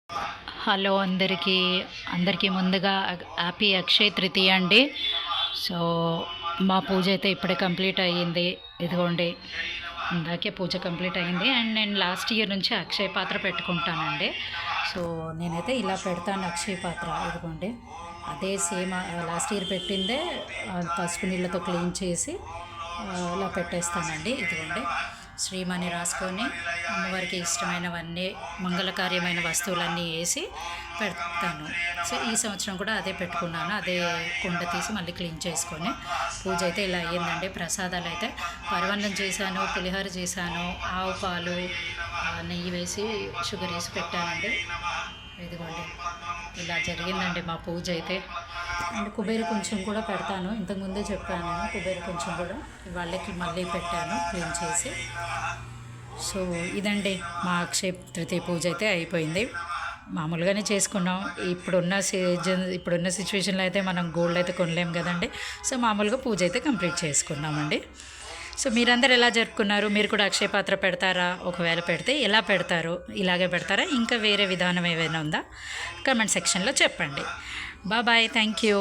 Hello అందరికీ ముందుగా happy Akshaya Tritiya అండి. సో మా పూజ అయితే ఇప్పుడే కంప్లీట్ అయ్యింది. ఇదిగోండి, ఇందాకే పూజ కంప్లీట్ అయ్యింది. అండ్ నేను లాస్ట్ ఇయర్ నుంచి అక్షయ పాత్ర పెట్టుకుంటానండి. సో నేనైతే ఇలా పెడతాను అక్షయ పాత్ర. ఇదిగోండి, అదే సేమ్ లాస్ట్ ఇయర్ పెట్టిందే పసుపు నీళ్ళతో క్లీన్ చేసి ఇలా పెట్టేస్తానండి. ఇదిగోండి, శ్రీమణి రాసుకొని అమ్మవారికి ఇష్టమైనవన్నీ మంగళకార్యమైన వస్తువులన్నీ వేసి పెడతాను. సో ఈ సంవత్సరం కూడా అదే పెట్టుకున్నాను. అదే కుండ తీసి మళ్ళీ క్లీన్ చేసుకొని పూజ అయితే ఇలా అయ్యిందండి. ప్రసాదాలు అయితే పరవన్నం చేశాను, పులిహోర చేశాను, ఆవు పాలు నెయ్యి వేసి షుగర్ వేసి పెట్టానండి. ఇదిగోండి, ఇలా జరిగిందండి మా పూజ అయితే. అండ్ కుబేరు కొంచెం కూడా పెడతాను, ఇంతకుముందే చెప్పాను నేను. కుబేరు కొంచెం కూడా వాళ్ళకి మళ్ళీ పెట్టాను క్లీన్ చేసి. సో ఇదండి మా అక్షయ తృతీయ పూజ అయితే అయిపోయింది. మామూలుగానే చేసుకున్నాం. ఇప్పుడున్న సిచ్యువేషన్లో అయితే మనం గోల్డ్ అయితే కొనలేము కదండి. సో మామూలుగా పూజ అయితే కంప్లీట్ చేసుకున్నామండి. సో మీరందరూ ఎలా జరుపుకున్నారు? మీరు కూడా అక్షయ పాత్ర పెడతారా? ఒకవేళ పెడితే ఎలా పెడతారు? ఇలాగే పెడతారా? ఇంకా వేరే విధానం ఏమైనా ఉందా? కామెంట్ సెక్షన్లో చెప్పండి. Bye, thank you.